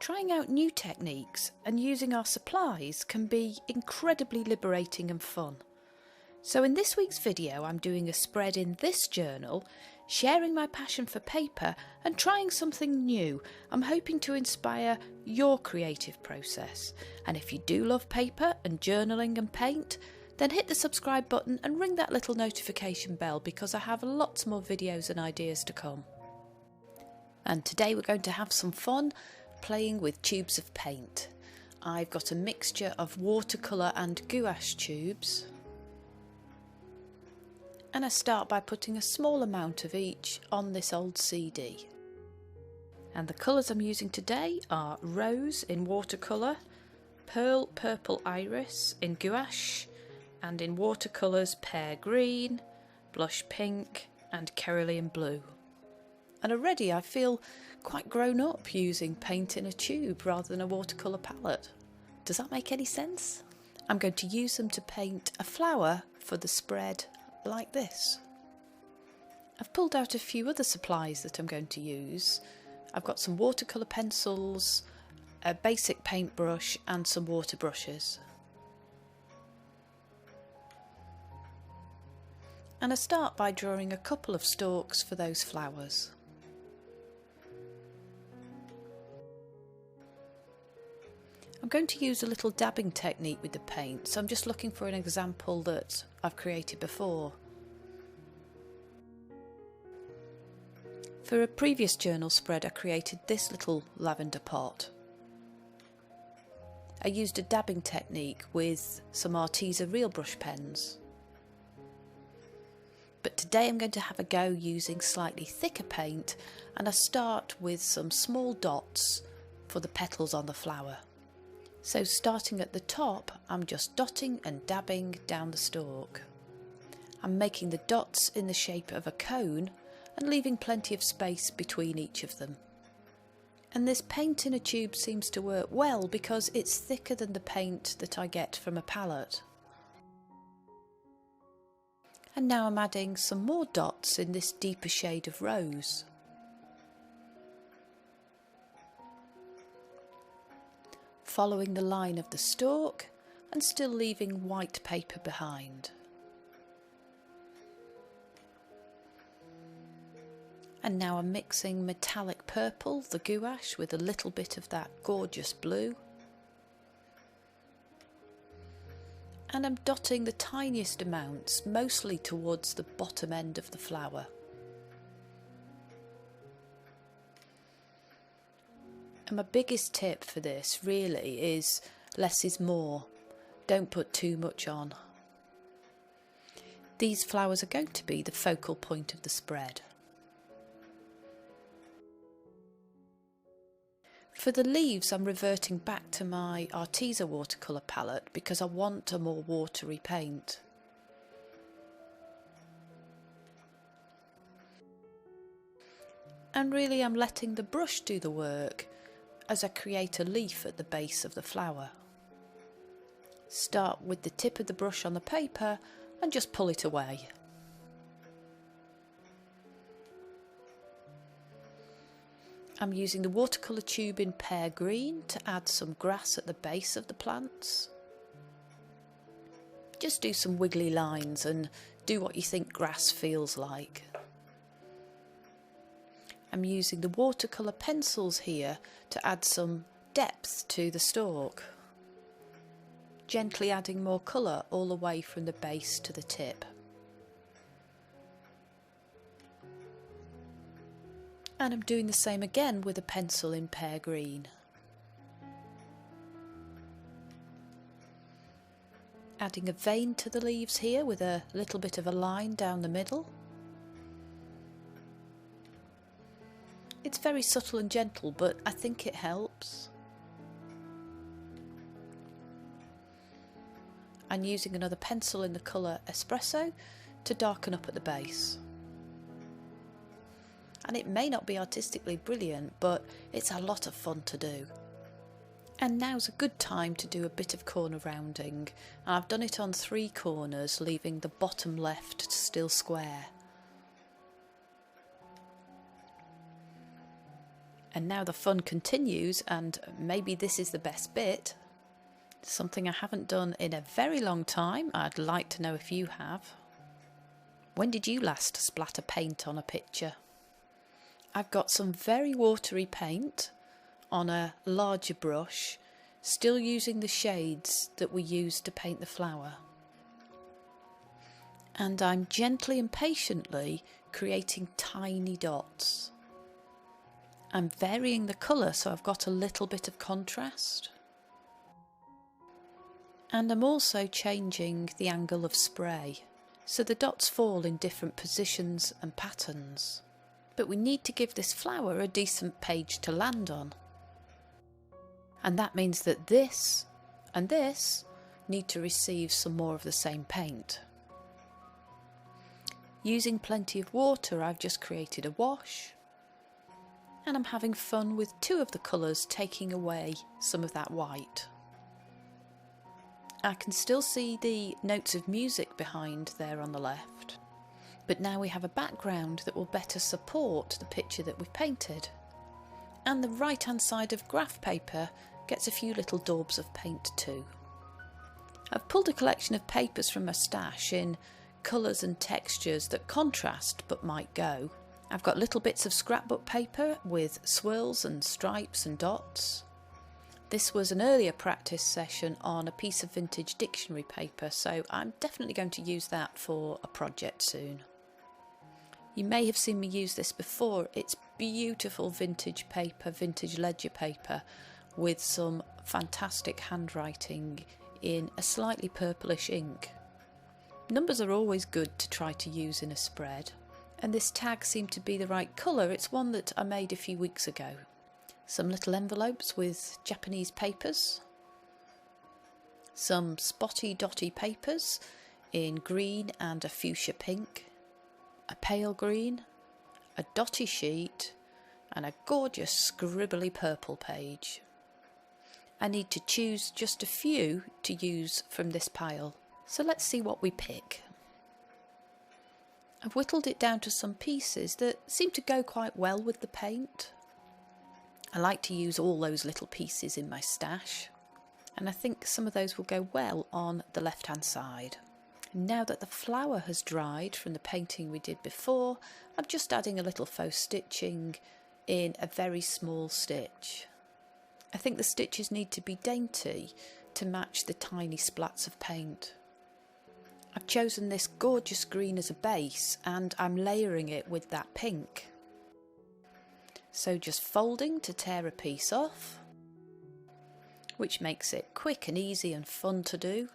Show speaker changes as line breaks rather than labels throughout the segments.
Trying out new techniques and using our supplies can be incredibly liberating and fun. So in this week's video I'm doing a spread in this journal, sharing my passion for paper and trying something new. I'm hoping to inspire your creative process. And if you do love paper and journaling and paint, then hit the subscribe button and ring that little notification bell because I have lots more videos and ideas to come. And today we're going to have some fun playing with tubes of paint. I've got a mixture of watercolour and gouache tubes. And I start by putting a small amount of each on this old CD. And the colours I'm using today are Rose in watercolour, Pearl Purple Iris in gouache, and in watercolours Pear Green, Blush Pink and Cerulean Blue. And already I feel quite grown up using paint in a tube rather than a watercolour palette. Does that make any sense? I'm going to use them to paint a flower for the spread like this. I've pulled out a few other supplies that I'm going to use. I've got some watercolour pencils, a basic paintbrush and some water brushes. And I start by drawing a couple of stalks for those flowers. I'm going to use a little dabbing technique with the paint, so I'm just looking for an example that I've created before. For a previous journal spread I created this little lavender pot. I used a dabbing technique with some Arteza real brush pens. But today I'm going to have a go using slightly thicker paint, and I start with some small dots for the petals on the flower. So starting at the top, I'm just dotting and dabbing down the stalk. I'm making the dots in the shape of a cone and leaving plenty of space between each of them. And this paint in a tube seems to work well because it's thicker than the paint that I get from a palette. And now I'm adding some more dots in this deeper shade of rose. Following the line of the stalk and still leaving white paper behind. And now I'm mixing metallic purple, the gouache, with a little bit of that gorgeous blue. And I'm dotting the tiniest amounts, mostly towards the bottom end of the flower. And my biggest tip for this really is less is more. Don't put too much on. These flowers are going to be the focal point of the spread. For the leaves I'm reverting back to my Arteza watercolour palette because I want a more watery paint. And really I'm letting the brush do the work as I create a leaf at the base of the flower. Start with the tip of the brush on the paper and just pull it away. I'm using the watercolour tube in Pear Green to add some grass at the base of the plants. Just do some wiggly lines and do what you think grass feels like. I'm using the watercolour pencils here to add some depth to the stalk, gently adding more colour all the way from the base to the tip. And I'm doing the same again with a pencil in Pear Green. Adding a vein to the leaves here with a little bit of a line down the middle. It's very subtle and gentle, but I think it helps. I'm using another pencil in the colour Espresso to darken up at the base. And it may not be artistically brilliant, but it's a lot of fun to do. And now's a good time to do a bit of corner rounding. And I've done it on 3 corners, leaving the bottom left still square. And now the fun continues, and maybe this is the best bit. Something I haven't done in a very long time. I'd like to know if you have. When did you last splatter paint on a picture? I've got some very watery paint on a larger brush, still using the shades that we used to paint the flower. And I'm gently and patiently creating tiny dots. I'm varying the colour so I've got a little bit of contrast. And I'm also changing the angle of spray, so the dots fall in different positions and patterns. But we need to give this flower a decent page to land on. And that means that this and this need to receive some more of the same paint. Using plenty of water, I've just created a wash. And I'm having fun with two of the colours taking away some of that white. I can still see the notes of music behind there on the left, but now we have a background that will better support the picture that we've painted. And the right hand side of graph paper gets a few little daubs of paint too. I've pulled a collection of papers from my stash in colours and textures that contrast but might go. I've got little bits of scrapbook paper with swirls and stripes and dots. This was an earlier practice session on a piece of vintage dictionary paper, so I'm definitely going to use that for a project soon. You may have seen me use this before. It's beautiful vintage paper, vintage ledger paper, with some fantastic handwriting in a slightly purplish ink. Numbers are always good to try to use in a spread, and this tag seemed to be the right colour. It's one that I made a few weeks ago. Some little envelopes with Japanese papers, some spotty dotty papers in green and a fuchsia pink, a pale green, a dotty sheet and a gorgeous scribbly purple page. I need to choose just a few to use from this pile, so let's see what we pick. I've whittled it down to some pieces that seem to go quite well with the paint. I like to use all those little pieces in my stash, and I think some of those will go well on the left hand side. Now that the flower has dried from the painting we did before, I'm just adding a little faux stitching in a very small stitch. I think the stitches need to be dainty to match the tiny splats of paint. I've chosen this gorgeous green as a base and I'm layering it with that pink. So just folding to tear a piece off, which makes it quick and easy and fun to do.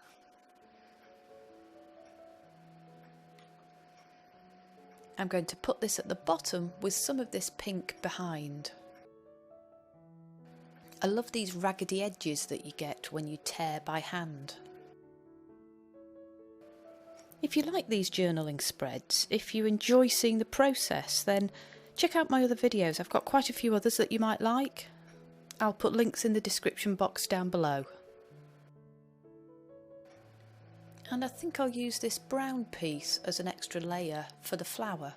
I'm going to put this at the bottom with some of this pink behind. I love these raggedy edges that you get when you tear by hand. If you like these journaling spreads, if you enjoy seeing the process, then check out my other videos. I've got quite a few others that you might like. I'll put links in the description box down below. And I think I'll use this brown piece as an extra layer for the flower.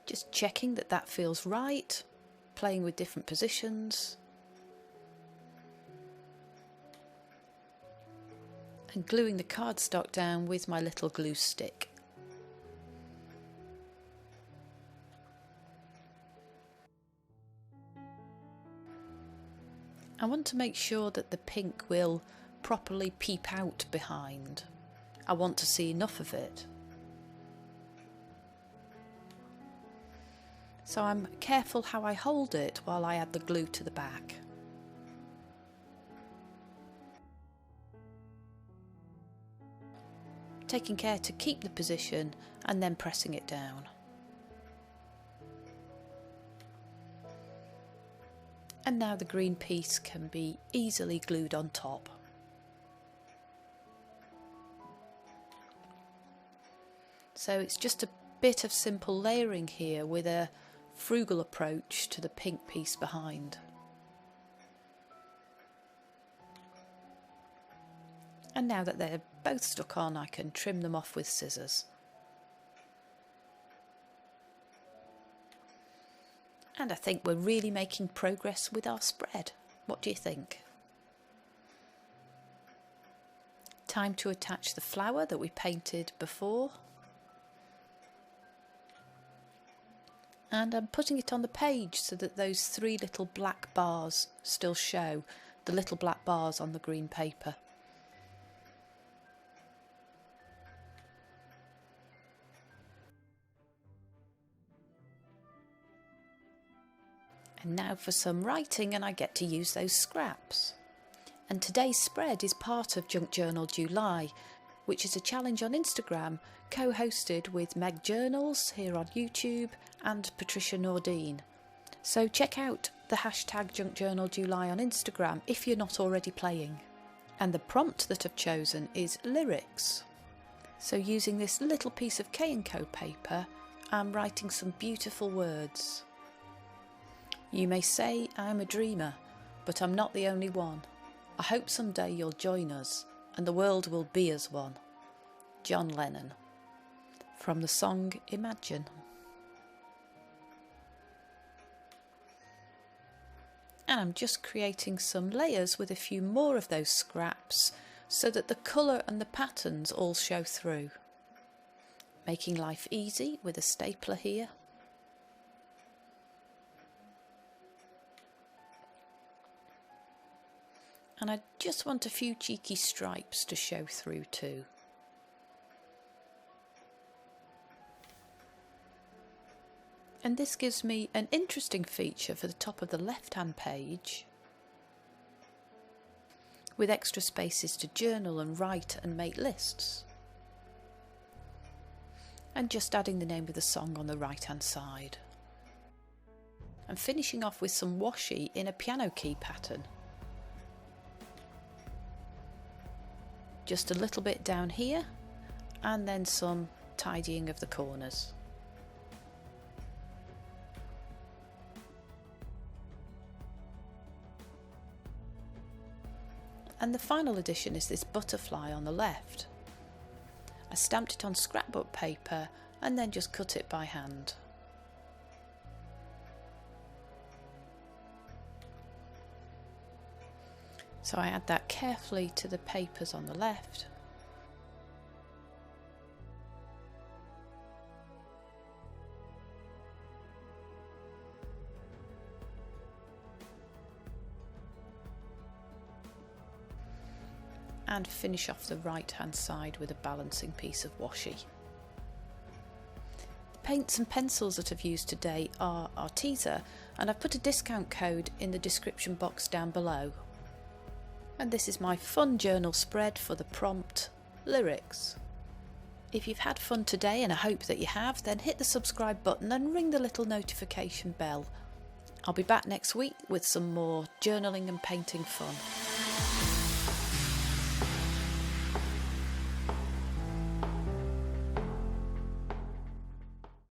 Just checking that that feels right, playing with different positions. And gluing the cardstock down with my little glue stick. I want to make sure that the pink will properly peep out behind. I want to see enough of it. So I'm careful how I hold it while I add the glue to the back. Taking care to keep the position and then pressing it down. And now the green piece can be easily glued on top. So it's just a bit of simple layering here with a frugal approach to the pink piece behind. And now that they're both stuck on, I can trim them off with scissors. And I think we're really making progress with our spread. What do you think? Time to attach the flower that we painted before. And I'm putting it on the page so that those 3 little black bars still show, the little black bars on the green paper. And now for some writing, and I get to use those scraps. And today's spread is part of junkjournaljuly, which is a challenge on Instagram co-hosted with megjournals here on YouTube and Patricia Nordine. So check out the hashtag junkjournaljuly on Instagram if you're not already playing. And the prompt that I've chosen is lyrics. So using this little piece of K&Co paper, I'm writing some beautiful words. You may say I'm a dreamer, but I'm not the only one. I hope someday you'll join us, and the world will be as one. John Lennon. From the song Imagine. And I'm just creating some layers with a few more of those scraps so that the colour and the patterns all show through. Making life easy with a stapler here. And I just want a few cheeky stripes to show through too. And this gives me an interesting feature for the top of the left-hand page, with extra spaces to journal and write and make lists. And just adding the name of the song on the right-hand side. And finishing off with some washi in a piano key pattern. Just a little bit down here, and then some tidying of the corners. And the final addition is this butterfly on the left. I stamped it on scrapbook paper and then just cut it by hand. So I add that carefully to the papers on the left. And finish off the right hand side with a balancing piece of washi. The paints and pencils that I've used today are Arteza, and I've put a discount code in the description box down below. And this is my fun journal spread for the prompt lyrics. If you've had fun today, and I hope that you have, then hit the subscribe button and ring the little notification bell. I'll be back next week with some more journaling and painting fun.